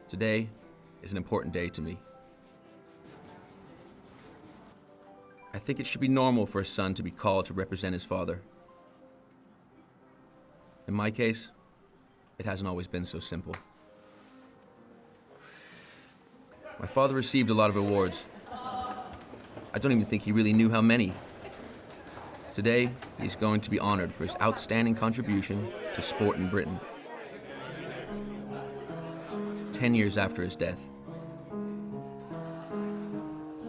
Today is an important day to me. I think it should be normal for a son to be called to represent his father. In my case, it hasn't always been so simple. My father received a lot of awards. I don't even think he really knew how many. Today, he's going to be honored for his outstanding contribution to sport in Britain. 10 years after his death.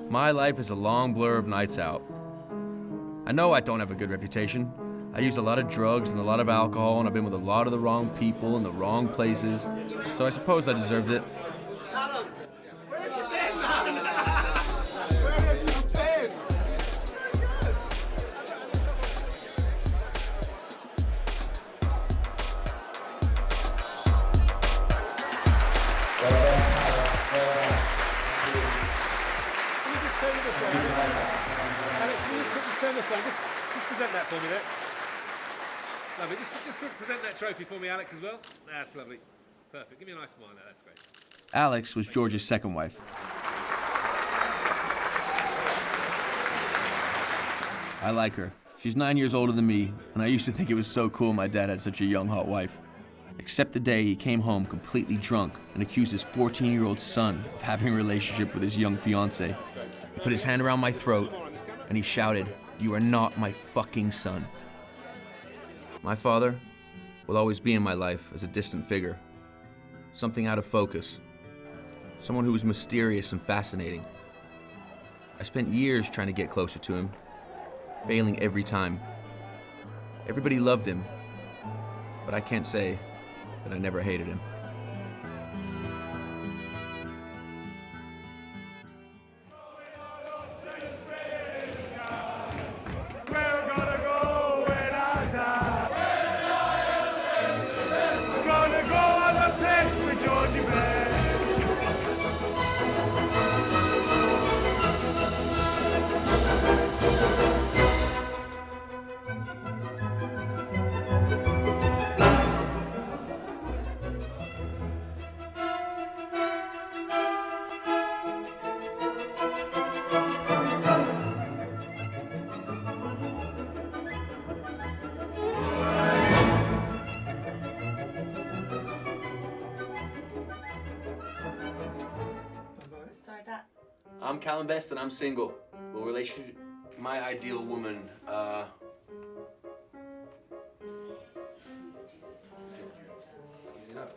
My life is a long blur of nights out. I know I don't have a good reputation. I use a lot of drugs and a lot of alcohol, and I've been with a lot of the wrong people in the wrong places, so I suppose I deserved it. Just present that for me there. Lovely. Just present that trophy for me, Alex, as well. That's lovely. Perfect. Give me a nice smile there. That's great. Alex was George's second wife. I like her. She's 9 years older than me, and I used to think it was so cool my dad had such a young, hot wife. Except the day he came home completely drunk and accused his 14-year-old son of having a relationship with his young fiancée. He put his hand around my throat, and he shouted, "You are not my fucking son." My father will always be in my life as a distant figure, something out of focus, someone who was mysterious and fascinating. I spent years trying to get closer to him, failing every time. Everybody loved him, but I can't say that I never hated him. I'm Callum Best and I'm single. Well, relationship, my ideal woman, easy enough.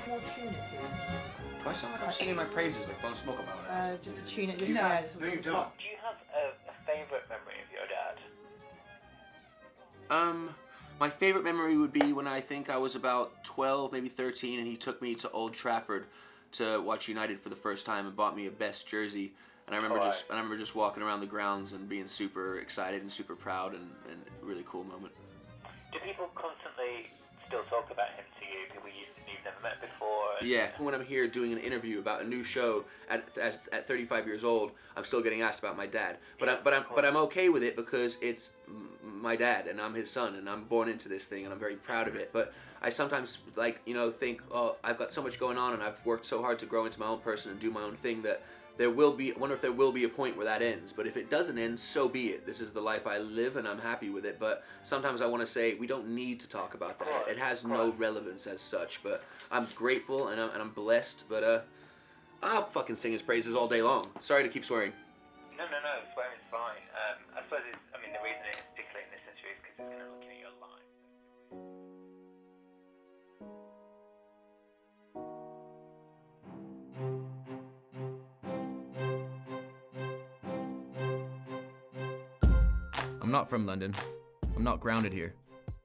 More tune it, please. Do I sound like I'm singing my praises like Bone Smoke about it? Just to tune it just No, yeah, no, you don't. Do you have a favourite memory of your dad? My favorite memory would be when I think I was about 12, maybe 13, and he took me to Old Trafford to watch United for the first time and bought me a Best jersey. And I remember just walking around the grounds and being super excited and super proud and a really cool moment. Do people constantly still talk about him to you? People you've never met before? Yeah, when I'm here doing an interview about a new show at 35 years old, I'm still getting asked about my dad. But I'm okay with it because it's my dad and I'm his son and I'm born into this thing and I'm very proud of it. But I sometimes think, oh, I've got so much going on and I've worked so hard to grow into my own person and do my own thing that I wonder if there will be a point where that ends. But if it doesn't end, so be it. This is the life I live and I'm happy with it. But sometimes I want to say we don't need to talk about that. It has no relevance as such. But I'm grateful and I'm blessed. But I'll fucking sing his praises all day long. Sorry to keep swearing. No, swearing's fine. I suppose the reason it's particularly in this interview is because it's going to look at your life. I'm not from London. I'm not grounded here.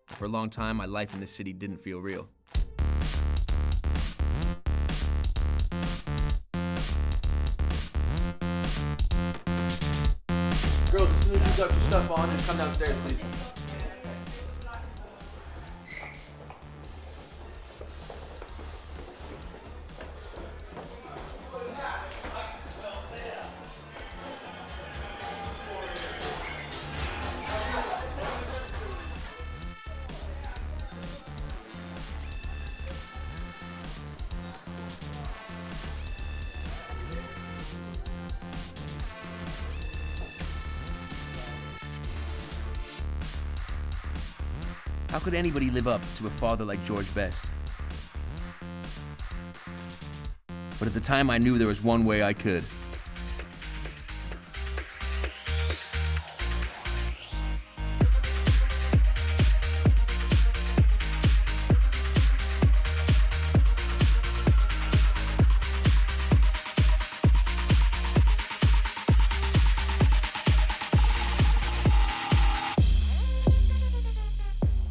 For a long time, my life in this city didn't feel real. Girls, as soon as you've got your stuff on, just come downstairs, please. How could anybody live up to a father like George Best? But at the time, I knew there was one way I could.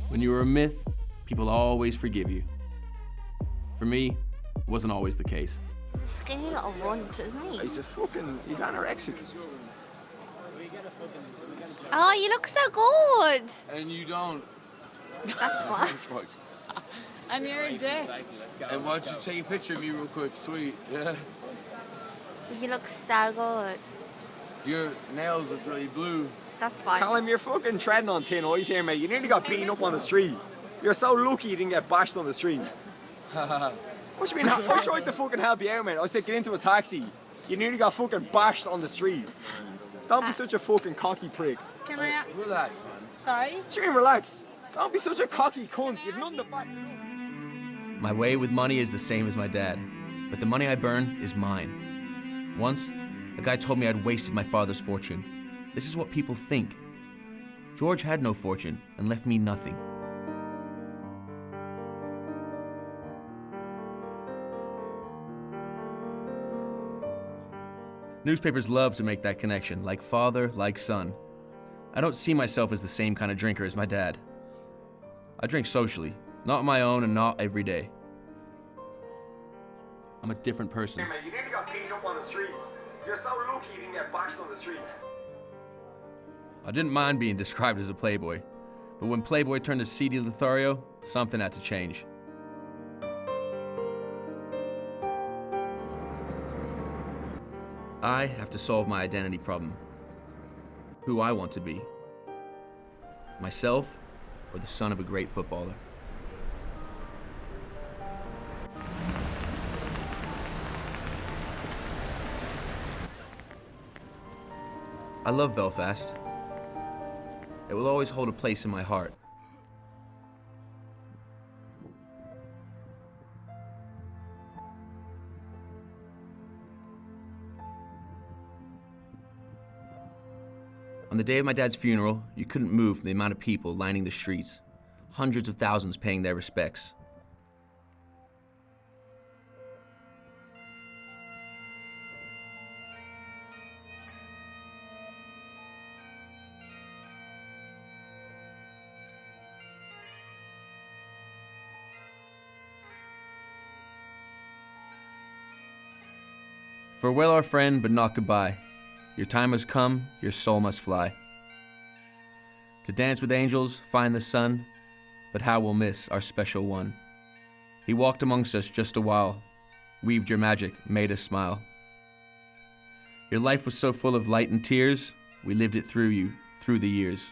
When you were a myth, people always forgive you. For me, it wasn't always the case. Skinny little runt, isn't he? He's anorexic. Oh, you look so good. And you don't. That's fine. And you're a dick. And why don't you take a picture of me real quick, sweet? Yeah. You look so good. Your nails look really blue. That's fine. Callum, you're fucking treading on thin ice here, mate. You nearly got beaten up on the street. You're so lucky you didn't get bashed on the street. What you mean? I tried to fucking help you out, mate. I said get into a taxi. You nearly got fucking bashed on the street. Don't be such a fucking cocky prick. Can I... Relax, man. Sorry? What you mean relax? Don't be such a cocky cunt. You've nothing to back. My way with money is the same as my dad, but the money I burn is mine. Once, a guy told me I'd wasted my father's fortune. This is what people think. George had no fortune and left me nothing. Newspapers love to make that connection, like father, like son. I don't see myself as the same kind of drinker as my dad. I drink socially, not on my own and not every day. I'm a different person. Mate, you nearly got beaten up on the street. You're so lucky you didn't get bashed on the street. I didn't mind being described as a playboy, but when Playboy turned to seedy Lothario, something had to change. I have to solve my identity problem. Who I want to be. Myself, or the son of a great footballer. I love Belfast. It will always hold a place in my heart. On the day of my dad's funeral, you couldn't move from the amount of people lining the streets. Hundreds of thousands paying their respects. Farewell, our friend, but not goodbye. Your time has come, your soul must fly. To dance with angels, find the sun, but how we'll miss our special one. He walked amongst us just a while, weaved your magic, made us smile. Your life was so full of light and tears, we lived it through you, through the years.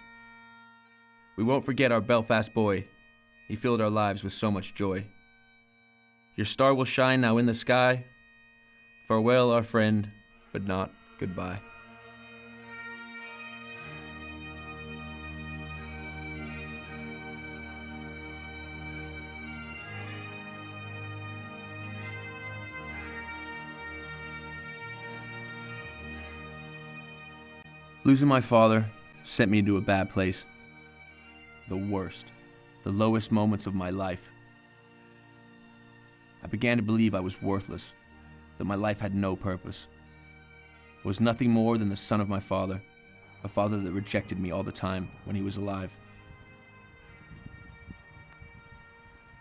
We won't forget our Belfast boy, he filled our lives with so much joy. Your star will shine now in the sky. Farewell, our friend, but not goodbye. Losing my father sent me into a bad place. The worst, the lowest moments of my life. I began to believe I was worthless, that my life had no purpose. I was nothing more than the son of my father, a father that rejected me all the time when he was alive.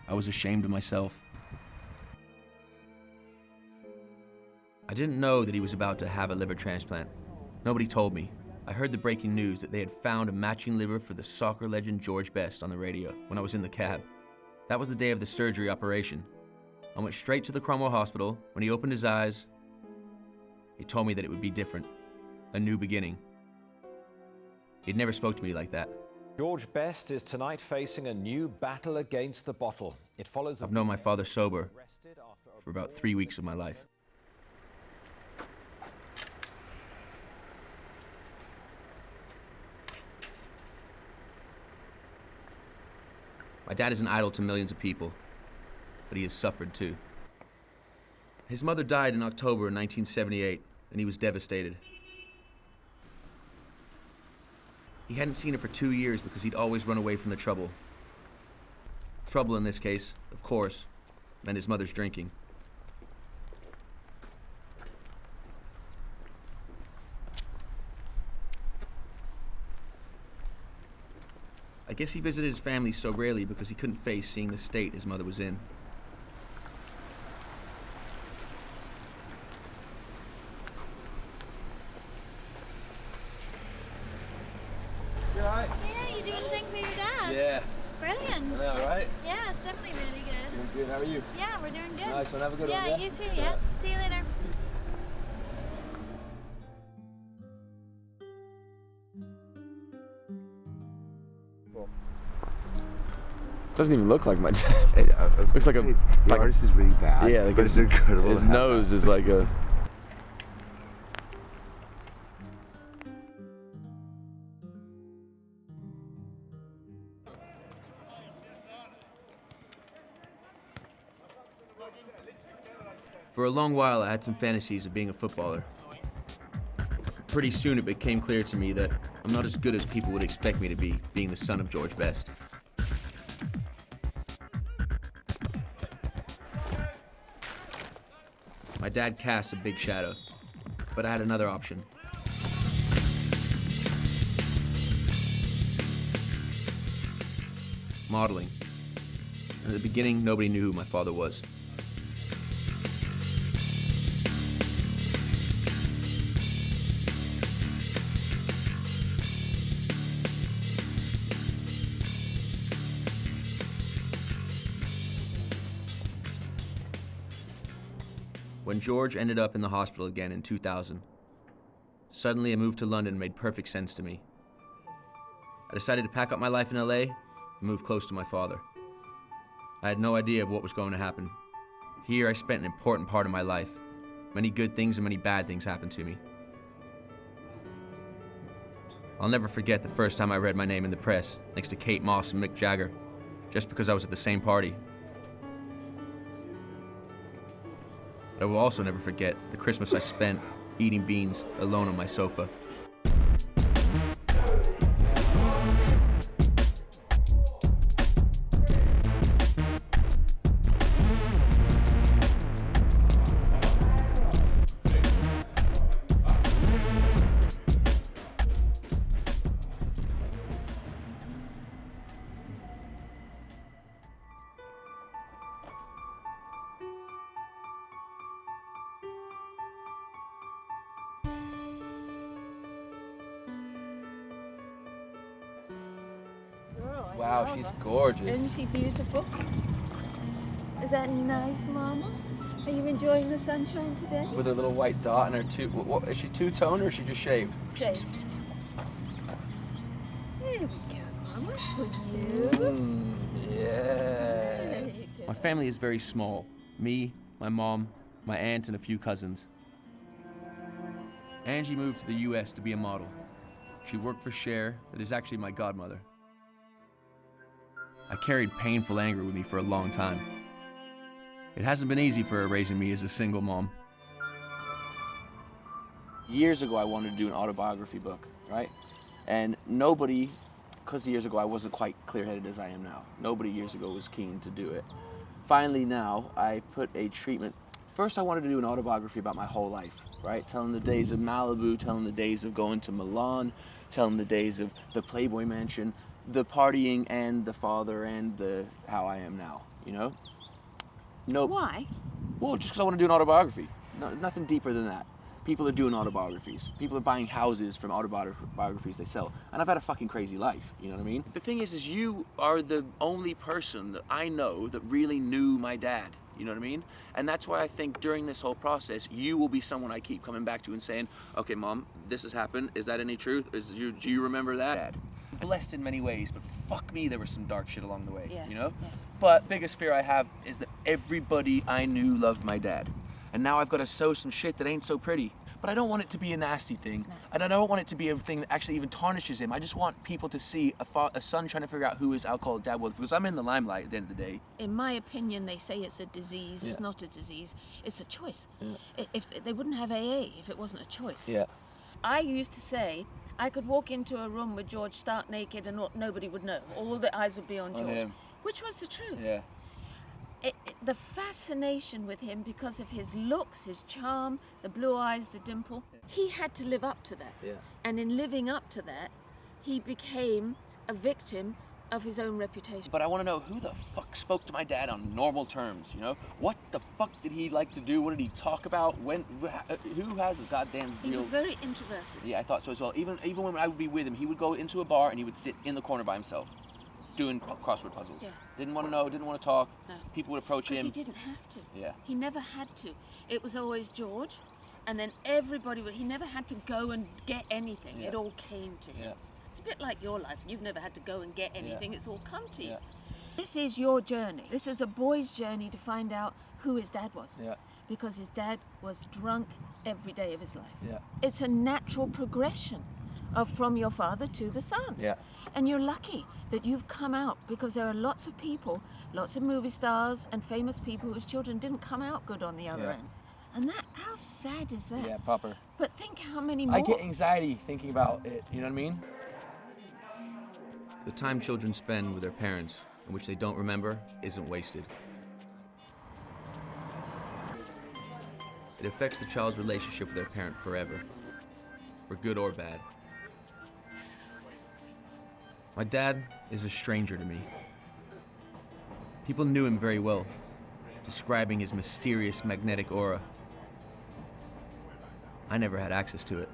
I was ashamed of myself. I didn't know that he was about to have a liver transplant. Nobody told me. I heard the breaking news that they had found a matching liver for the soccer legend George Best on the radio when I was in the cab. That was the day of the surgery operation. I went straight to the Cromwell Hospital. When he opened his eyes, he told me that it would be different. A new beginning. He'd never spoke to me like that. George Best is tonight facing a new battle against the bottle. It follows. I've known my father sober for about 3 weeks of my life. My dad is an idol to millions of people, but he has suffered too. His mother died in October 1978, and he was devastated. He hadn't seen her for 2 years because he'd always run away from the trouble. Trouble in this case, of course, meant his mother's drinking. I guess he visited his family so rarely because he couldn't face seeing the state his mother was in. You alright? Yeah, you doing thing for your dad? Yeah. Brilliant. I know, right? Yeah, it's definitely really good. Doing good. How are you? Yeah, we're doing good. Nice one. Have a good one. Yeah, you too, yeah. See you later. Doesn't even look like my dad. Looks like a The artist is really bad. yeah, like but his, it's incredible. his to have nose is like a. For a long while, I had some fantasies of being a footballer. Pretty soon, it became clear to me that I'm not as good as people would expect me to be, being the son of George Best. My dad cast a big shadow, but I had another option. Modeling. In the beginning, nobody knew who my father was. When George ended up in the hospital again in 2000, suddenly a move to London made perfect sense to me. I decided to pack up my life in LA and move close to my father. I had no idea of what was going to happen. Here I spent an important part of my life. Many good things and many bad things happened to me. I'll never forget the first time I read my name in the press, next to Kate Moss and Mick Jagger, just because I was at the same party. But I will also never forget the Christmas I spent eating beans alone on my sofa. Wow, she's gorgeous. Isn't she beautiful? Is that nice, Mama? Are you enjoying the sunshine today? With a little white dot in her is she two-tone or is she just shaved? Shade. There we go, Mama. It's for you. Yeah. There you go. My family is very small. Me, my mom, my aunt, and a few cousins. Angie moved to the US to be a model. She worked for Cher, that is actually my godmother. I carried painful anger with me for a long time. It hasn't been easy for her raising me as a single mom. Years ago, I wanted to do an autobiography book, right? And nobody, because years ago I wasn't quite clear-headed as I am now, nobody years ago was keen to do it. Finally now, I put a treatment. First, I wanted to do an autobiography about my whole life, right? Telling the days of Malibu, telling the days of going to Milan, telling the days of the Playboy Mansion, the partying and the father and the how I am now, you know? Nope. Why? Well, just because I want to do an autobiography. No, nothing deeper than that. People are doing autobiographies. People are buying houses from autobiographies they sell. And I've had a fucking crazy life, you know what I mean? The thing is you are the only person that I know that really knew my dad, you know what I mean? And that's why I think during this whole process, you will be someone I keep coming back to and saying, okay, Mom, this has happened. Is that any truth? Do you remember that? Dad. Blessed in many ways, but fuck me, there was some dark shit along the way, you know? Yeah. But biggest fear I have is that everybody I knew loved my dad. And now I've got to sow some shit that ain't so pretty. but I don't want it to be a nasty thing. And I don't want it to be a thing that actually even tarnishes him. I just want people to see a son trying to figure out who his alcoholic dad was, because I'm in the limelight at the end of the day. In my opinion, they say it's a disease. It's not a disease. It's a choice. If they wouldn't have AA if it wasn't a choice. Yeah. I used to say I could walk into a room with George stark naked and nobody would know. All the eyes would be on George, him. which was the truth. Yeah. The fascination with him because of his looks, his charm, the blue eyes, the dimple, he had to live up to that. Yeah. And in living up to that, he became a victim of his own reputation. But I want to know who the fuck spoke to my dad on normal terms, you know? What the fuck did he like to do? What did he talk about? When? Who has a goddamn real... He was very introverted. Yeah, I thought so as well. Even when I would be with him, he would go into a bar and he would sit in the corner by himself, doing crossword puzzles. Yeah. Didn't want to know, didn't want to talk. No. People would approach him. Because he didn't have to. Yeah. He never had to. It was always George, and then everybody would... He never had to go and get anything. Yeah. It all came to him. Yeah. It's a bit like your life. You've never had to go and get anything. Yeah. It's all come to you. Yeah. This is your journey. This is a boy's journey to find out who his dad was. Yeah. Because his dad was drunk every day of his life. Yeah. It's a natural progression of from your father to the son. Yeah. And you're lucky that you've come out, because there are lots of people, lots of movie stars and famous people whose children didn't come out good on the other Yeah. end. And that, how sad is that? Yeah, proper. But think how many more. I get anxiety thinking about it, you know what I mean? The time children spend with their parents, in which they don't remember, isn't wasted. It affects the child's relationship with their parent forever, for good or bad. My dad is a stranger to me. People knew him very well, describing his mysterious magnetic aura. I never had access to it.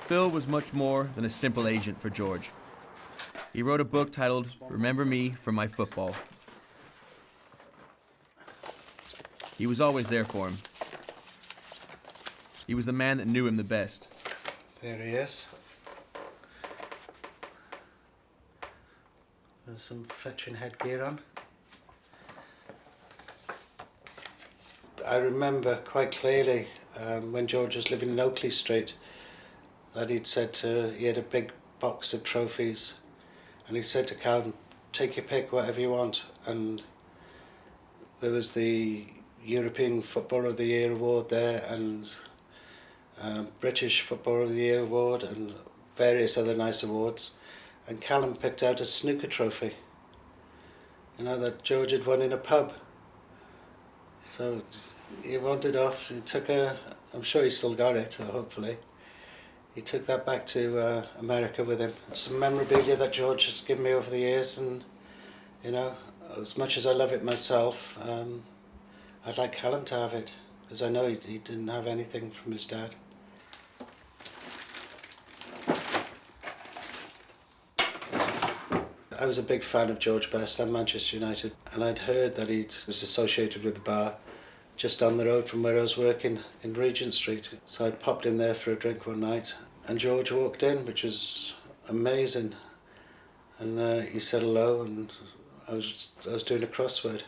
Phil was much more than a simple agent for George. He wrote a book titled Remember Me from My Football. He was always there for him. He was the man that knew him the best. There he is. There's some fetching headgear on. I remember quite clearly when George was living in Oakley Street that he had a big box of trophies, and he said to Callum, take your pick, whatever you want. And there was the European Footballer of the Year award there, and British Footballer of the Year award, and various other nice awards. And Callum picked out a snooker trophy, you know, that George had won in a pub. So he wandered off, he took I'm sure he still got it, hopefully. He took that back to America with him. Some memorabilia that George has given me over the years, and, you know, as much as I love it myself, I'd like Callum to have it, because I know he didn't have anything from his dad. I was a big fan of George Best and Manchester United, and I'd heard that he was associated with the bar just down the road from where I was working in Regent Street. So I popped in there for a drink one night, and George walked in, which was amazing. And he said hello, and I was doing a crossword.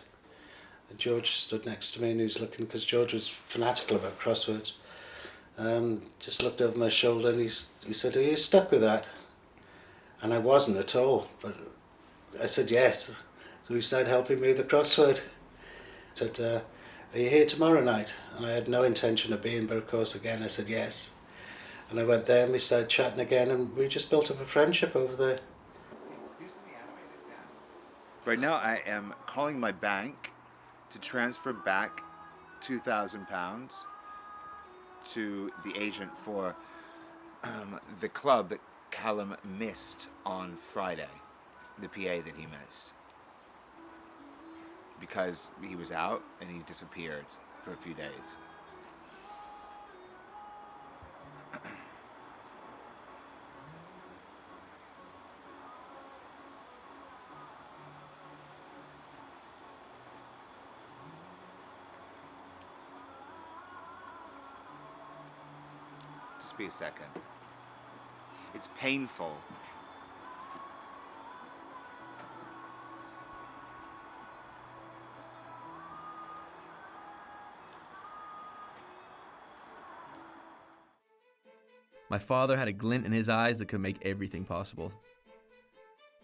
And George stood next to me, and he was looking, because George was fanatical about crosswords. Just looked over my shoulder, and he said, "Are you stuck with that?" And I wasn't at all, but I said yes. So he started helping me with the crossword. He said, "Are you here tomorrow night?" And I had no intention of being, but of course again I said yes. And I went there and we started chatting again, and we just built up a friendship over there. Right now I am calling my bank to transfer back £2,000 to the agent for the club that Callum missed on Friday, the PA that he missed. Because he was out and he disappeared for a few days. Just be a second. It's painful. My father had a glint in his eyes that could make everything possible.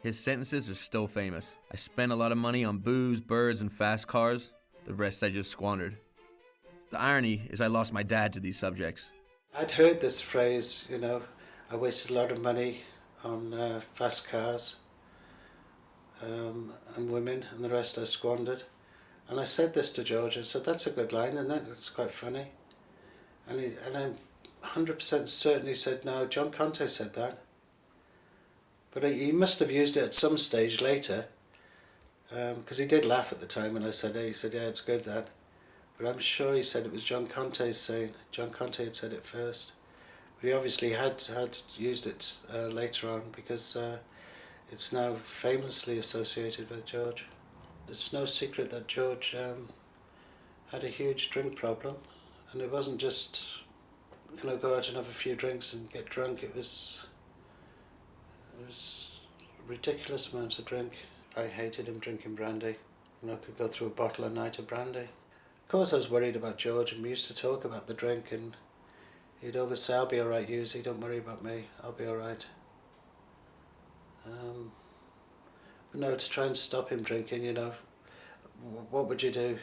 His sentences are still famous. I spent a lot of money on booze, birds, and fast cars. The rest I just squandered. The irony is I lost my dad to these subjects. I'd heard this phrase, I wasted a lot of money on fast cars and women, and the rest I squandered. And I said this to George. I said, that's a good line, isn't it? It's quite funny. And I'm 100% certain he said, no, John Conte said that. But he must have used it at some stage later, because he did laugh at the time when I said it. He said, yeah, it's good, that. But I'm sure he said it was John Conte's saying. John Conte had said it first. But he obviously had used it later on, because it's now famously associated with George. It's no secret that George had a huge drink problem, and it wasn't just, go out and have a few drinks and get drunk. It was ridiculous amounts of drink. I hated him drinking brandy. I could go through a bottle a night of brandy. Of course I was worried about George, and we used to talk about the drink, and he'd always say, I'll be alright, Husey, don't worry about me, I'll be alright. But no, to try and stop him drinking, what would you do?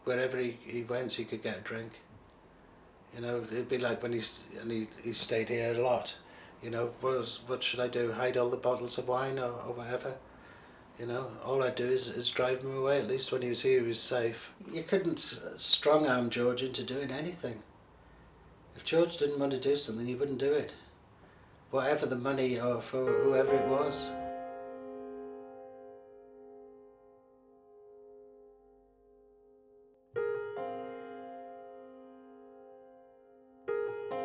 Wherever he went, he could get a drink. It'd be like when he stayed here a lot. What should I do? Hide all the bottles of wine or whatever? All I'd do is drive him away. At least when he was here, he was safe. You couldn't strong-arm George into doing anything. If George didn't want to do something, he wouldn't do it. Whatever the money or for whoever it was.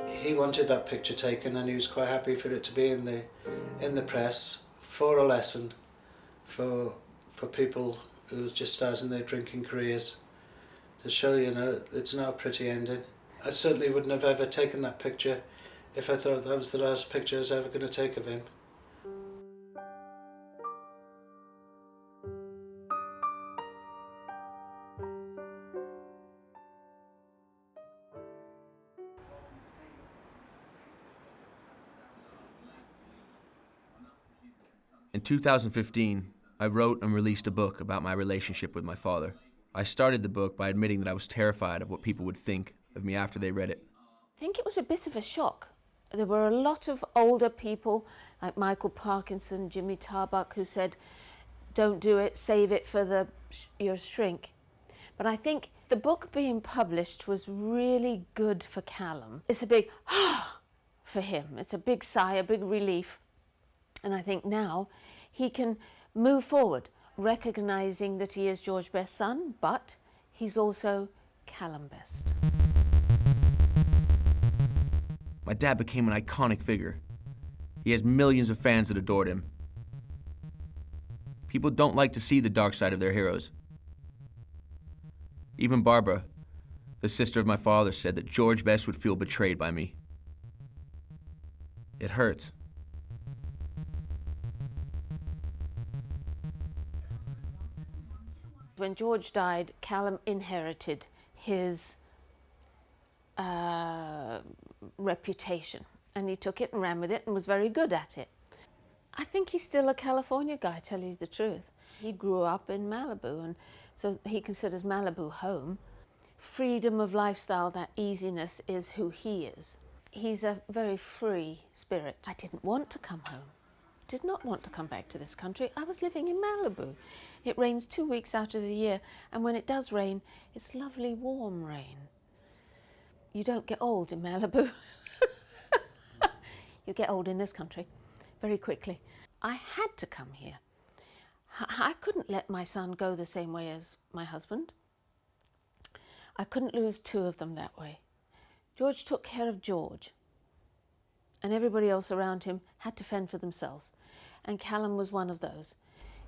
He wanted that picture taken, and he was quite happy for it to be in the press for a lesson for people who are just starting their drinking careers, to show it's not a pretty ending. I certainly wouldn't have ever taken that picture if I thought that was the last picture I was ever going to take of him. In 2015, I wrote and released a book about my relationship with my father. I started the book by admitting that I was terrified of what people would think of me after they read it. I think it was a bit of a shock. There were a lot of older people, like Michael Parkinson, Jimmy Tarbuck, who said, don't do it, save it for your shrink. But I think the book being published was really good for Callum. It's a big for him. It's a big sigh, a big relief. And I think now he can move forward, recognising that he is George Best's son, but he's also Callum Best. My dad became an iconic figure. He has millions of fans that adored him. People don't like to see the dark side of their heroes. Even Barbara, the sister of my father, said that George Best would feel betrayed by me. It hurts. When George died, Callum inherited his reputation, and he took it and ran with it and was very good at it. I think he's still a California guy, tell you the truth. He grew up in Malibu, and so he considers Malibu home. Freedom of lifestyle, that easiness, is who he is. He's a very free spirit. I didn't want to come home. Did not want to come back to this country. I was living in Malibu. It rains 2 weeks out of the year, and when it does rain, it's lovely warm rain. You don't get old in Malibu. You get old in this country very quickly. I had to come here. I couldn't let my son go the same way as my husband. I couldn't lose two of them that way. George took care of George, and everybody else around him had to fend for themselves. And Callum was one of those.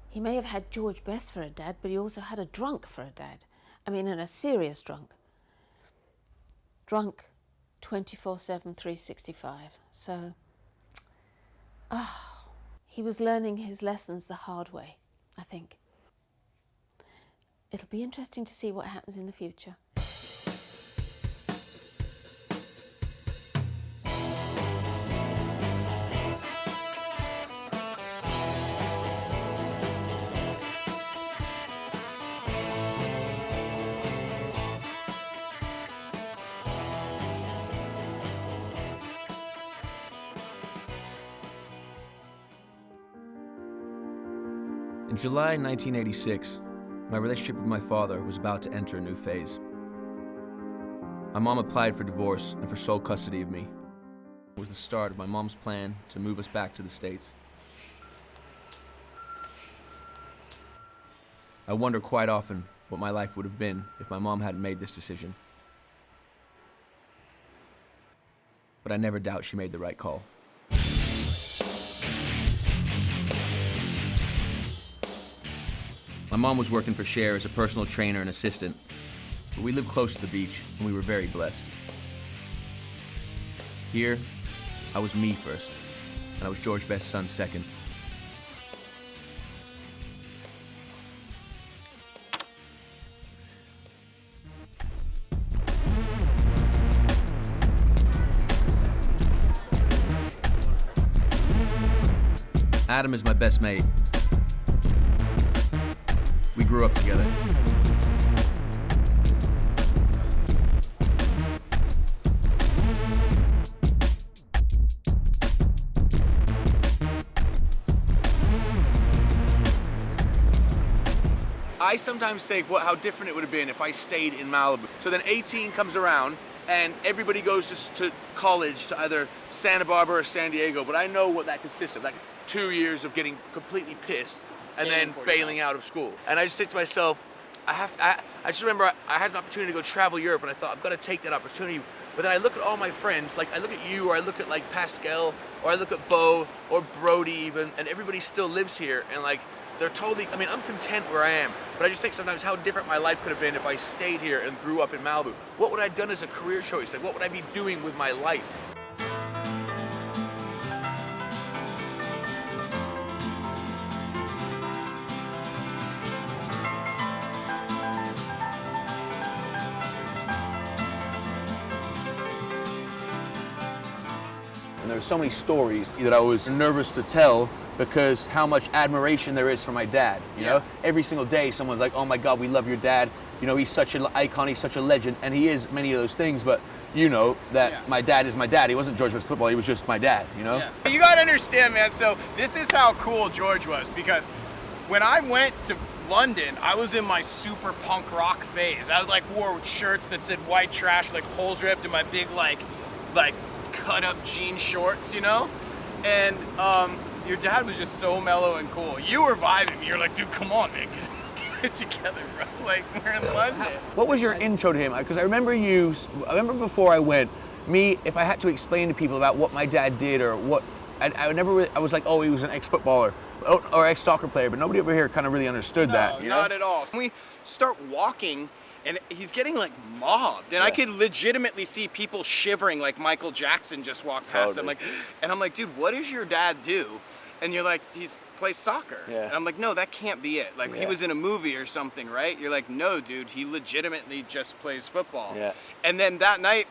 He may have had George Best for a dad, but he also had a drunk for a dad. I mean, and a serious drunk. Drunk 24/7, 365. So He was learning his lessons the hard way, I think. It'll be interesting to see what happens in the future. In July 1986, my relationship with my father was about to enter a new phase. My mom applied for divorce and for sole custody of me. It was the start of my mom's plan to move us back to the States. I wonder quite often what my life would have been if my mom hadn't made this decision. But I never doubt she made the right call. My mom was working for Cher as a personal trainer and assistant, but we lived close to the beach and we were very blessed. Here, I was me first, and I was George Best's son second. Adam is my best mate. We grew up together. I sometimes think how different it would have been if I stayed in Malibu. So then 18 comes around and everybody goes to college to either Santa Barbara or San Diego, but I know what that consists of, like 2 years of getting completely pissed and then bailing out of school. And I just think to myself, I just remember I had an opportunity to go travel Europe and I thought, I've got to take that opportunity. But then I look at all my friends, like I look at you, or I look at like Pascal, or I look at Bo, or Brody even, and everybody still lives here, and like, they're totally, I mean, I'm content where I am, but I just think sometimes how different my life could have been if I stayed here and grew up in Malibu. What would I have done as a career choice? Like, what would I be doing with my life? And there were so many stories that I was nervous to tell because how much admiration there is for my dad, you know? Every single day someone's like, oh my God, we love your dad. You know, he's such an icon, he's such a legend, and he is many of those things, but you know that my dad is my dad. He wasn't George Best football, he was just my dad, you know? Yeah. You gotta understand, man, so this is how cool George was, because when I went to London, I was in my super punk rock phase. I was like wore shirts that said white trash, like holes ripped, in my big like cut up jean shorts, you know? And your dad was just so mellow and cool. You were vibing. You're like, dude, come on, man, get it together, bro. Like, we're in London. What was your intro to him? Because I remember before I went, if I had to explain to people about what my dad did or what, I was like, oh, he was an ex-footballer or ex-soccer player, but nobody over here kind of really understood that. You know? Not at all. We start walking, and he's getting like mobbed, and I could legitimately see people shivering like Michael Jackson just walked past. I'm like, dude, what does your dad do? And you're like, he plays soccer. And I'm like, no, that can't be it. Like, he was in a movie or something, right? You're like, no, dude, he legitimately just plays football. And then that night,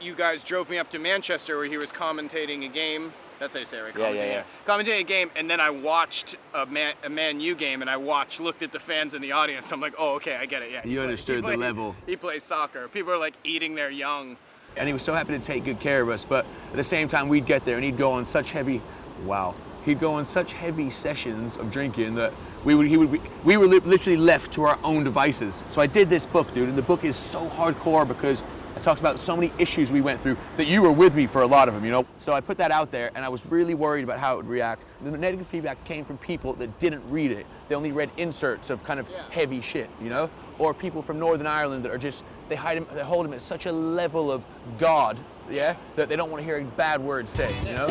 you guys drove me up to Manchester where he was commentating a game. That's how you say it, right? Commentating a game, and then I watched a Man U game, and I looked at the fans in the audience. I'm like, oh, okay, I get it. Yeah. You understood the level. He plays soccer. People are like eating their young. And he was so happy to take good care of us, but at the same time, we'd get there, and he'd go on such heavy sessions of drinking that we were literally left to our own devices. So I did this book, dude, and the book is so hardcore because it talks about so many issues we went through that you were with me for a lot of them, you know? So I put that out there, and I was really worried about how it would react. The negative feedback came from people that didn't read it. They only read inserts of kind of heavy shit, you know? Or people from Northern Ireland that are just, they hold him at such a level of God, that they don't want to hear a bad word said, you know?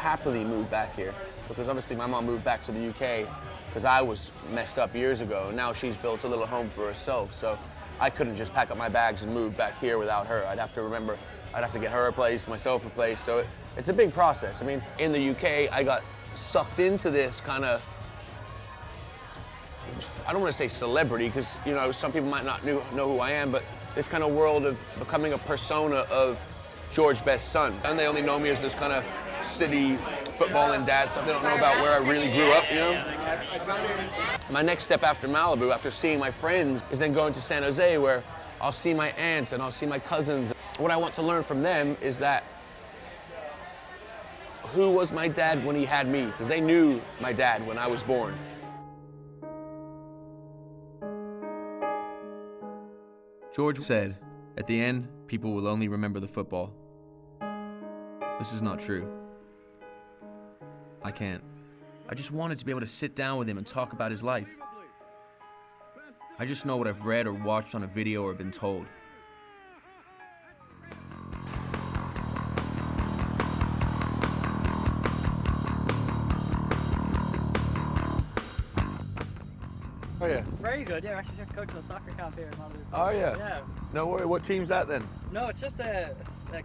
happily moved back here because obviously my mom moved back to the UK because I was messed up years ago. Now she's built a little home for herself, so I couldn't just pack up my bags and move back here without her. I'd have to get her a place, myself a place, so it's a big process. I mean, in the UK, I got sucked into this kind of, I don't want to say celebrity, because, you know, some people might not know who I am, but this kind of world of becoming a persona of George Best's son. And they only know me as this kind of city football and dad stuff. They don't know about where I really grew up, you know? My next step after Malibu, after seeing my friends, is then going to San Jose, where I'll see my aunts and I'll see my cousins. What I want to learn from them is that who was my dad when he had me? Because they knew my dad when I was born. George said, at the end, people will only remember the football. This is not true. I can't. I just wanted to be able to sit down with him and talk about his life. I just know what I've read or watched on a video or been told. Oh yeah. Very good, yeah. We're actually coaching a soccer camp here in Malibu. Oh yeah. Yeah. No worry. What team's that then? No, it's just a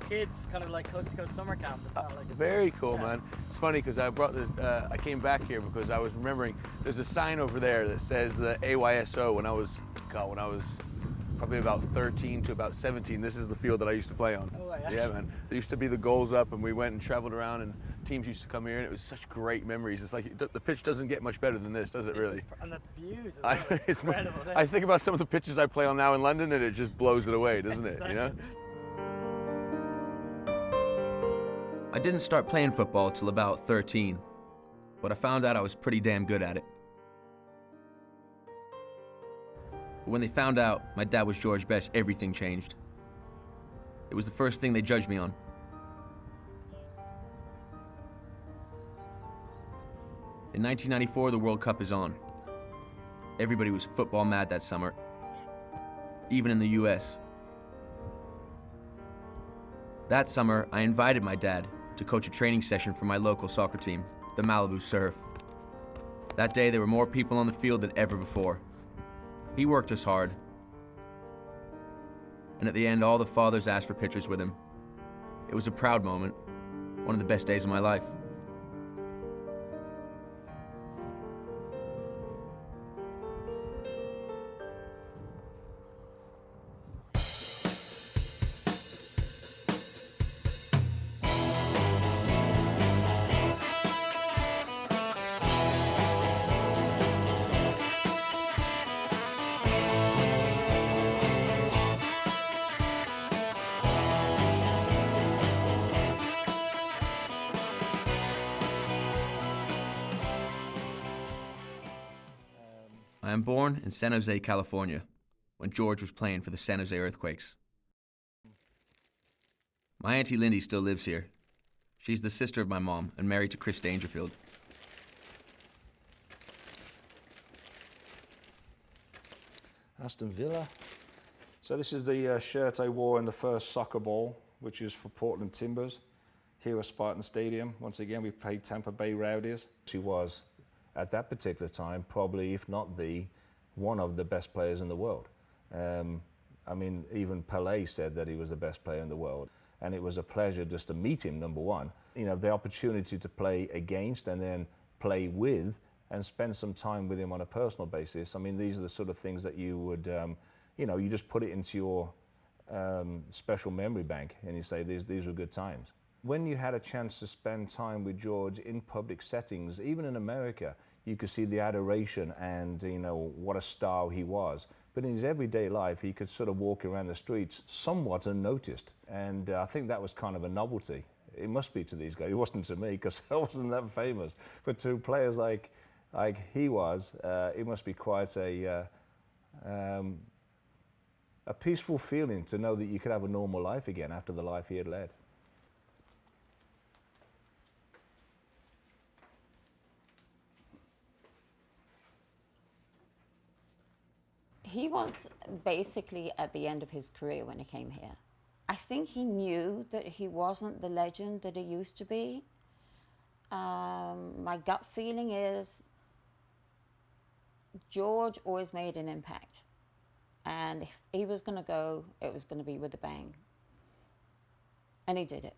kids kind of like coast to coast summer camp. It's not like Very cool, man. It's funny because I brought this. I came back here because I was remembering. There's a sign over there that says the AYSO. When I was probably about 13 to about 17. This is the field that I used to play on. Oh, yeah. Yeah, man. There used to be the goals up, and we went and traveled around, and teams used to come here, and it was such great memories. It's like the pitch doesn't get much better than this, does it? Really? And the views. As well. It's incredible. I think about some of the pitches I play on now in London, and it just blows it away, doesn't it? Exactly. You know? I didn't start playing football till about 13, but I found out I was pretty damn good at it. But when they found out my dad was George Best, everything changed. It was the first thing they judged me on. In 1994, the World Cup is on. Everybody was football mad that summer, even in the US. That summer, I invited my dad to coach a training session for my local soccer team, the Malibu Surf. That day, there were more people on the field than ever before. He worked us hard. And at the end, all the fathers asked for pictures with him. It was a proud moment, one of the best days of my life. I am born in San Jose, California, when George was playing for the San Jose Earthquakes. My Auntie Lindy still lives here. She's the sister of my mom and married to Chris Dangerfield. Aston Villa. So this is the shirt I wore in the first soccer ball, which is for Portland Timbers, here at Spartan Stadium. Once again, we played Tampa Bay Rowdies. She was, at that particular time, probably, if not one of the best players in the world. I mean, even Pelé said that he was the best player in the world. And it was a pleasure just to meet him, number one. You know, the opportunity to play against and then play with and spend some time with him on a personal basis. I mean, these are the sort of things that you would, you know, you just put it into your special memory bank and you say, these were good times. When you had a chance to spend time with George in public settings, even in America, you could see the adoration and, you know, what a star he was. But in his everyday life, he could sort of walk around the streets somewhat unnoticed. And I think that was kind of a novelty. It must be to these guys. It wasn't to me because I wasn't that famous. But to players like he was, it must be quite a peaceful feeling to know that you could have a normal life again after the life he had led. He was basically at the end of his career when he came here. I think he knew that he wasn't the legend that he used to be. My gut feeling is George always made an impact. And if he was going to go, it was going to be with a bang. And he did it.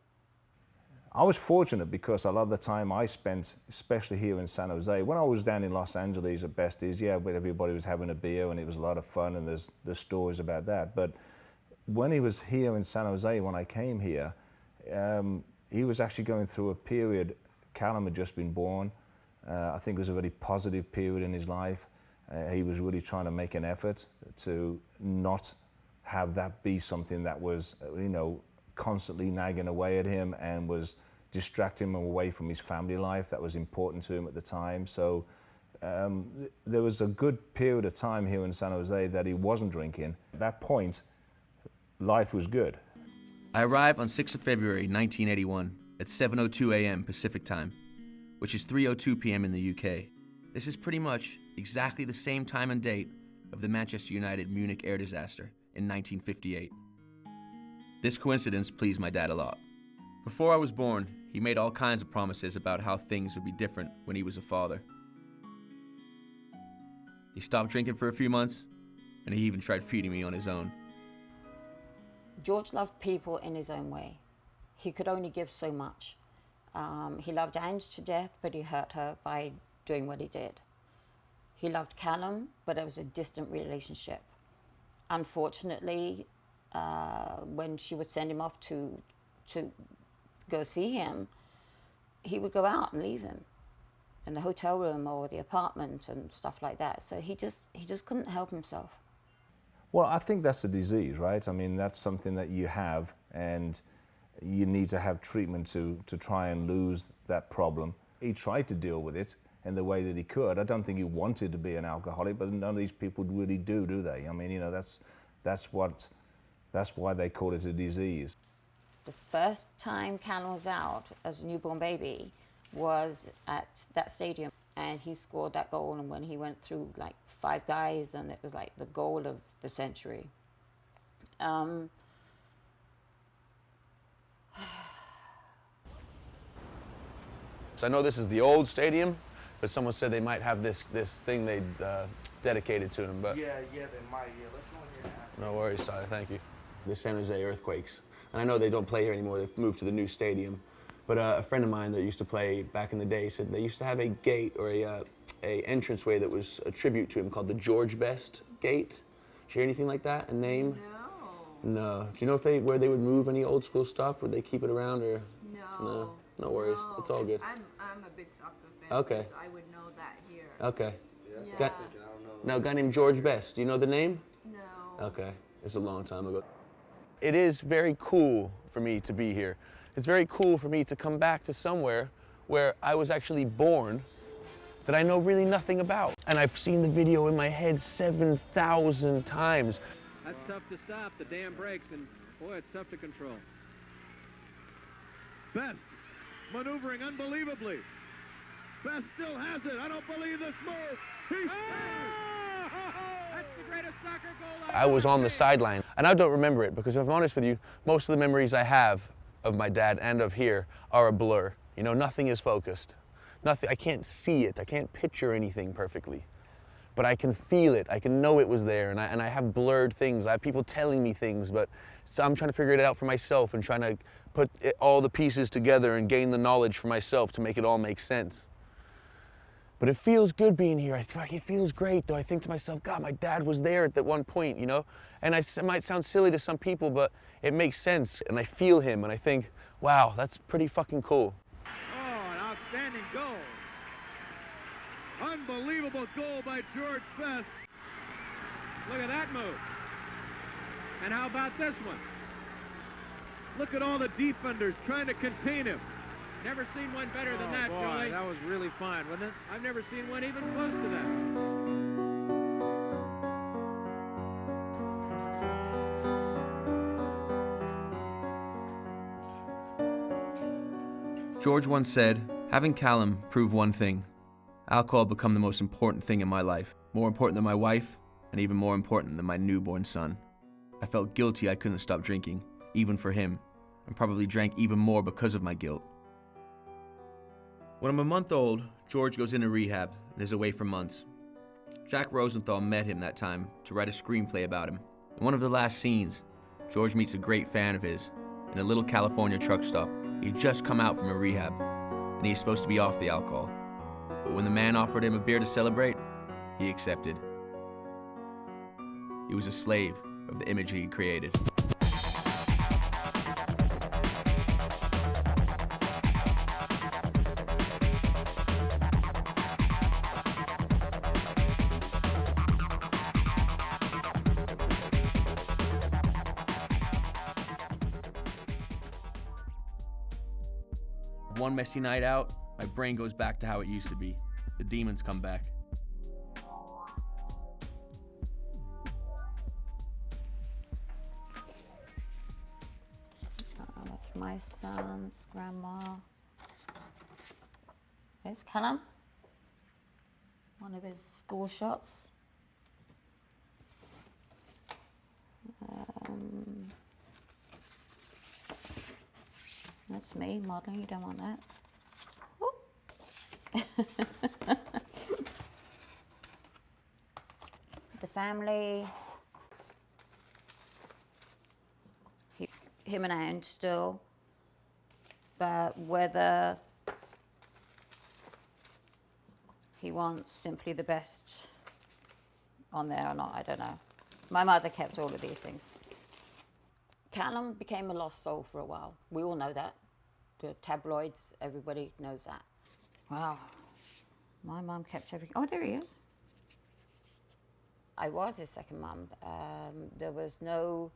I was fortunate because a lot of the time I spent, especially here in San Jose, when I was down in Los Angeles at Besties, yeah, but everybody was having a beer and it was a lot of fun and there's stories about that. But when he was here in San Jose, when I came here, he was actually going through a period. Callum had just been born. I think it was a very positive period in his life. He was really trying to make an effort to not have that be something that was, you know, constantly nagging away at him and was distracting him away from his family life that was important to him at the time. So there was a good period of time here in San Jose that he wasn't drinking. At that point, life was good. I arrived on 6th of February 1981 at 7:02 a.m. Pacific Time, which is 3:02 p.m. in the UK. This is pretty much exactly the same time and date of the Manchester United Munich air disaster in 1958. This coincidence pleased my dad a lot. Before I was born, he made all kinds of promises about how things would be different when he was a father. He stopped drinking for a few months, and he even tried feeding me on his own. George loved people in his own way. He could only give so much. He loved Ange to death, but he hurt her by doing what he did. He loved Callum, but it was a distant relationship. Unfortunately, when she would send him off to go see him, he would go out and leave him in the hotel room or the apartment and stuff like that. So he just couldn't help himself. Well, I think that's a disease, right? I mean, that's something that you have, and you need to have treatment to try and lose that problem. He tried to deal with it in the way that he could. I don't think he wanted to be an alcoholic, but none of these people really do they? I mean, you know, that's why they call it a disease. The first time Callum was out as a newborn baby was at that stadium, and he scored that goal, and when he went through like 5 guys, and it was like the goal of the century. So I know this is the old stadium, but someone said they might have this thing they dedicated to him. But Yeah, they might. Yeah, let's go in here and ask. no worries, Sally, thank you. The San Jose Earthquakes. And I know they don't play here anymore, they've moved to the new stadium. But a friend of mine that used to play back in the day said they used to have a gate or a entranceway that was a tribute to him called the George Best Gate. Did you hear anything like that, a name? No. Do you know if where they would move any old school stuff? Would they keep it around or? No. No worries, it's all good. I'm a big soccer fan. Okay. So I would know that here. Okay. Yeah. Now, a guy named George Best, do you know the name? No. Okay, it's a long time ago. It is very cool for me to be here. It's very cool for me to come back to somewhere where I was actually born that I know really nothing about. And I've seen the video in my head 7,000 times. That's tough to stop, the damn brakes, and boy, it's tough to control. Best maneuvering unbelievably. Best still has it. I don't believe this move. That's the greatest soccer goal I was on the sideline, and I don't remember it because if I'm honest with you, most of the memories I have of my dad and of here are a blur. You know, nothing is focused. Nothing, I can't see it. I can't picture anything perfectly. But I can feel it. I can know it was there, and I have blurred things. I have people telling me things, but so I'm trying to figure it out for myself and trying to put all the pieces together and gain the knowledge for myself to make it all make sense. But it feels good being here. I feel like it feels great, though. I think to myself, God, my dad was there at that one point, you know? And it might sound silly to some people, but it makes sense. And I feel him, and I think, wow, that's pretty fucking cool. Oh, an outstanding goal. Unbelievable goal by George Best. Look at that move. And how about this one? Look at all the defenders trying to contain him. Never seen one better than that, boy, Joey. that was really fine, wasn't it? I've never seen one even close to that. George once said, having Callum prove one thing. Alcohol become the most important thing in my life. More important than my wife, and even more important than my newborn son. I felt guilty I couldn't stop drinking, even for him, and probably drank even more because of my guilt. When I'm a month old, George goes into rehab and is away for months. Jack Rosenthal met him that time to write a screenplay about him. In one of the last scenes, George meets a great fan of his in a little California truck stop. He'd just come out from a rehab, and he's supposed to be off the alcohol. But when the man offered him a beer to celebrate, he accepted. He was a slave of the image he created. One messy night out, my brain goes back to how it used to be. The demons come back. That's my son's grandma. There's Callum. One of his school shots. That's me modeling. You don't want that. The family. Him and Ange still. But whether he wants simply the best on there or not, I don't know. My mother kept all of these things. Callum became a lost soul for a while. We all know that. The tabloids, everybody knows that. Wow. My mum kept everything. Oh, there he is. I was his second mum. There was no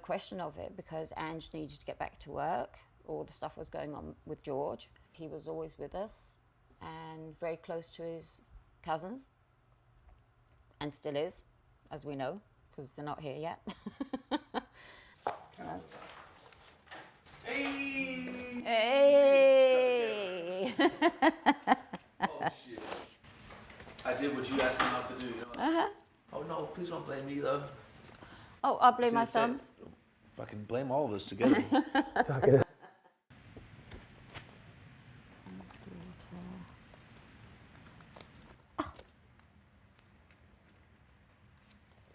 question of it because Ange needed to get back to work. All the stuff was going on with George. He was always with us and very close to his cousins, and still is, as we know, because they're not here yet. Hey! Hey! Oh, shit. I did what you asked me not to do, you know? Oh, no, please don't blame me, though. Oh, I'll blame my sons. Fucking blame all of us together.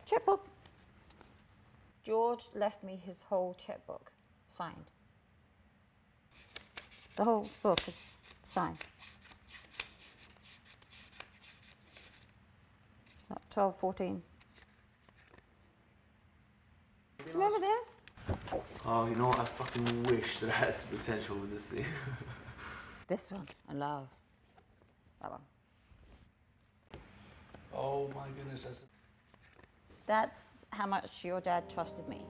Checkbook. George left me his whole checkbook signed. The whole book is signed. 12, 14. Do you remember this? Oh, you know what? I fucking wish that I had some potential with this thing. This one, I love. That one. Oh my goodness, That's how much your dad trusted me.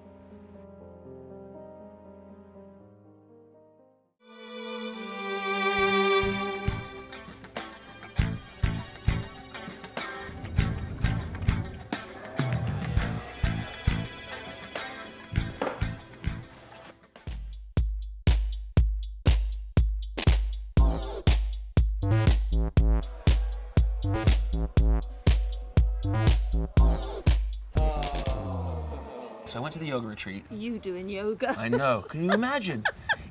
So I went to the yoga retreat. You doing yoga? I know. Can you imagine?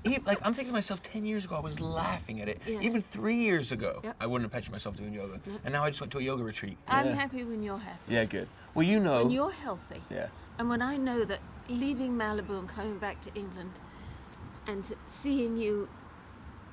I'm thinking to myself, 10 years ago, I was laughing at it. Yeah. Even 3 years ago, Yep. I wouldn't have pictured myself doing yoga. Yep. And now I just went to a yoga retreat. I'm Yeah. happy when you're happy. Yeah, good. Well, you know. When you're healthy. Yeah. And when I know that leaving Malibu and coming back to England and seeing you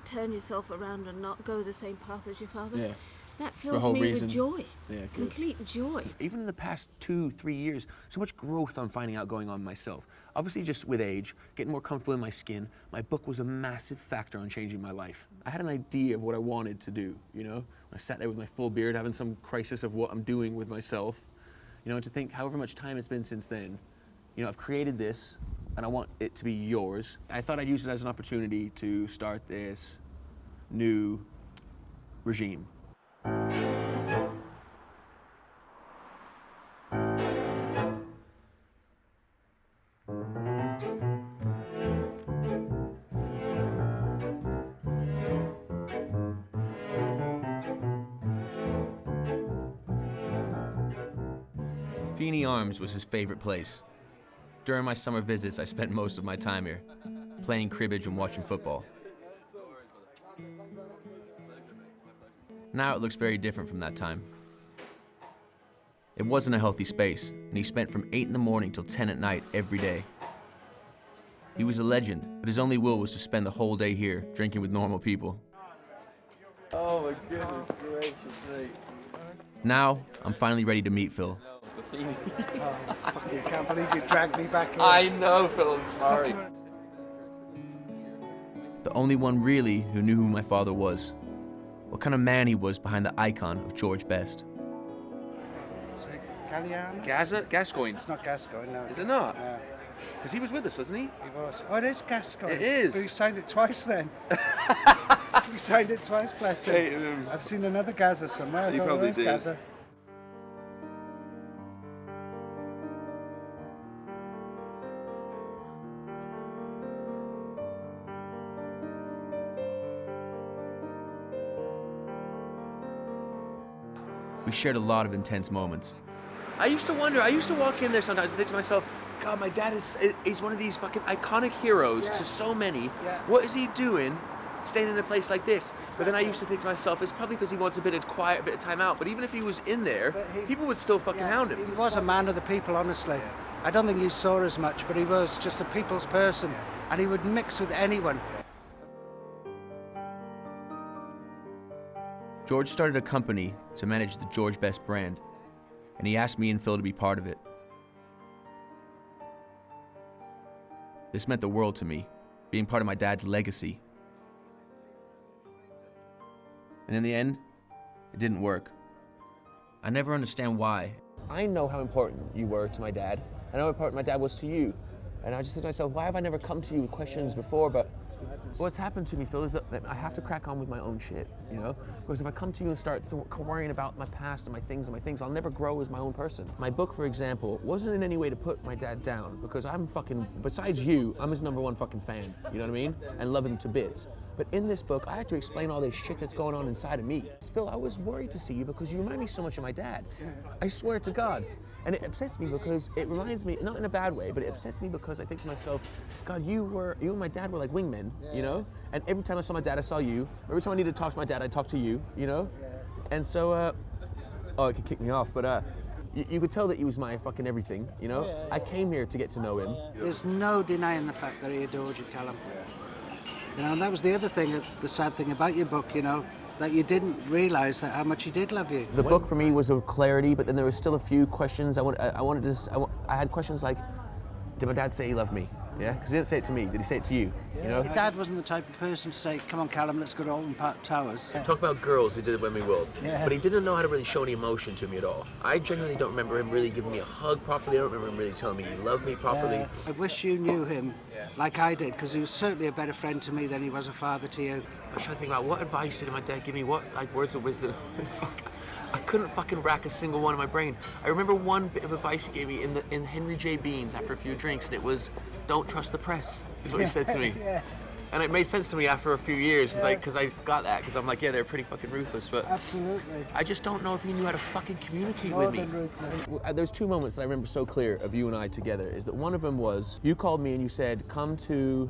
turn yourself around and not go the same path as your father, Yeah. that For a fills whole me reason. with joy. Yeah, good. Complete joy. Even in the past 2-3 years, so much growth I'm finding out going on myself. Obviously just with age, getting more comfortable in my skin. My book was a massive factor on changing my life. I had an idea of what I wanted to do, you know? When I sat there with my full beard, having some crisis of what I'm doing with myself. You know, and to think however much time it's been since then, you know, I've created this and I want it to be yours. I thought I'd use it as an opportunity to start this new regime. Feeney Arms was his favorite place. During my summer visits, I spent most of my time here, playing cribbage and watching football. Now it looks very different from that time. It wasn't a healthy space, and he spent from 8 in the morning till 10 at night every day. He was a legend, but his only will was to spend the whole day here, drinking with normal people. Oh my goodness gracious me. Now, I'm finally ready to meet Phil. Oh, fuck, I can't believe you dragged me back here. I know, Phil, I'm sorry. The only one really who knew who my father was. What kind of man he was behind the icon of George Best. Is it Galliano? Gascoigne. It's not Gascoigne, no. Is it not? Because he was with us, wasn't he? He was. Oh, it is Gascoigne. It is. But he signed it twice then. He signed it twice, bless him. I've seen another Gaza somewhere. You probably did. Gaza. We shared a lot of intense moments. I used to wonder, I used to walk in there sometimes and think to myself, God, my dad is one of these fucking iconic heroes to so many. What is he doing staying in a place like this? But then I used to think to myself, it's probably because he wants a bit of quiet, a bit of time out. But even if he was in there, people would still fucking hound him. He was a man of the people, honestly. I don't think you saw as much, but he was just a people's person. And he would mix with anyone. George started a company to manage the George Best brand, and he asked me and Phil to be part of it. This meant the world to me, being part of my dad's legacy. And in the end, it didn't work. I never understand why. I know how important you were to my dad. I know how important my dad was to you. And I just think to myself, why have I never come to you with questions before? But what's happened to me, Phil, is that I have to crack on with my own shit, you know? Because if I come to you and start worrying about my past and my things, I'll never grow as my own person. My book, for example, wasn't in any way to put my dad down, because I'm fucking, besides you, I'm his #1 fucking fan, you know what I mean? And love him to bits. But in this book, I had to explain all this shit that's going on inside of me. Phil, I was worried to see you because you remind me so much of my dad. I swear to God. And it upsets me because it reminds me, not in a bad way, but it upsets me because I think to myself, God, you and my dad were like wingmen, you know? And every time I saw my dad, I saw you. Every time I needed to talk to my dad, I'd talk to you, you know? And so, oh, it could kick me off, but you could tell that he was my fucking everything, you know? I came here to get to know him. There's no denying the fact that he adored you, Callum. You know, and that was the other thing, the sad thing about your book, you know, that you didn't realise that how much he did love you. The book for me was of clarity, but then there was still a few questions. I had questions like, did my dad say he loved me? Yeah, because he didn't say it to me. Did he say it to you? You know? Your dad wasn't the type of person to say, come on, Callum, let's go to Alton Park Towers. Talk about girls, he did it when we will. Yeah. But he didn't know how to really show any emotion to me at all. I genuinely don't remember him really giving me a hug properly. I don't remember him really telling me he loved me properly. I wish you knew him like I did, because he was certainly a better friend to me than he was a father to you. I was trying to think about what advice did my dad give me, what like words of wisdom. I couldn't fucking rack a single one in my brain. I remember one bit of advice he gave me in Henry J. Beans after a few drinks, and it was, don't trust the press, is what he said to me. And it made sense to me after a few years, because I got that, because I'm like, yeah, they're pretty fucking ruthless, but absolutely. I just don't know if he knew how to fucking communicate with me. There's two moments that I remember so clear of you and I together, is that one of them was, you called me and you said, come to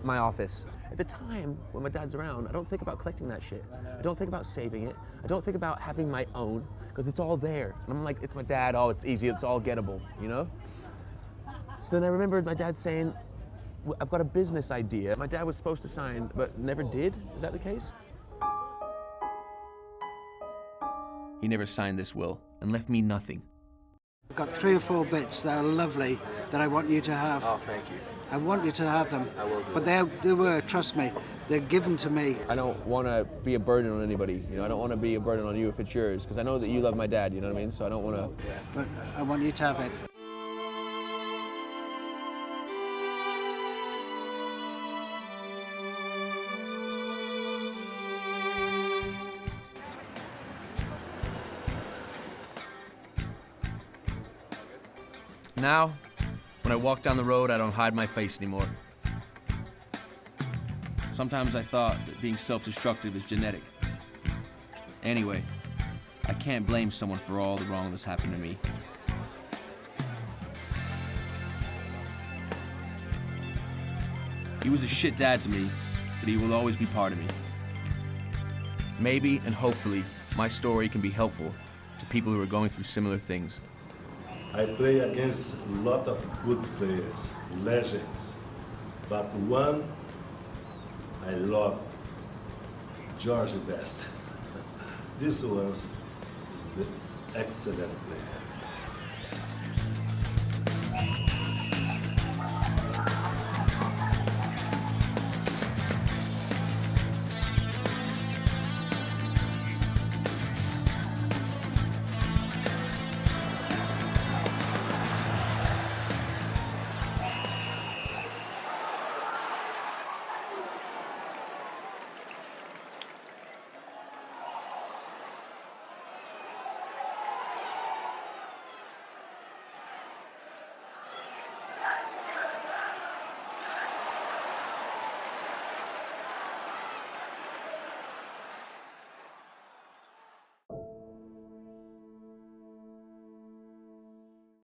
my office. At the time, when my dad's around, I don't think about collecting that shit. I don't think about saving it. I don't think about having my own, because it's all there. And I'm like, it's my dad, oh, it's easy, it's all gettable, you know? So then I remembered my dad saying, I've got a business idea. My dad was supposed to sign, but never did. Is that the case? He never signed this will and left me nothing. I've got 3 or 4 bits that are lovely that I want you to have. Oh, thank you. I want you to have them. I will do. But they were, trust me, they're given to me. I don't want to be a burden on anybody. You know, I don't want to be a burden on you if it's yours, because I know that you love my dad, you know what I mean? So I don't want to... But I want you to have it. Now, when I walk down the road, I don't hide my face anymore. Sometimes I thought that being self-destructive is genetic. Anyway, I can't blame someone for all the wrong that's happened to me. He was a shit dad to me, but he will always be part of me. Maybe and hopefully my story can be helpful to people who are going through similar things. I play against a lot of good players, legends, but one I love, George Best. This one is the excellent player.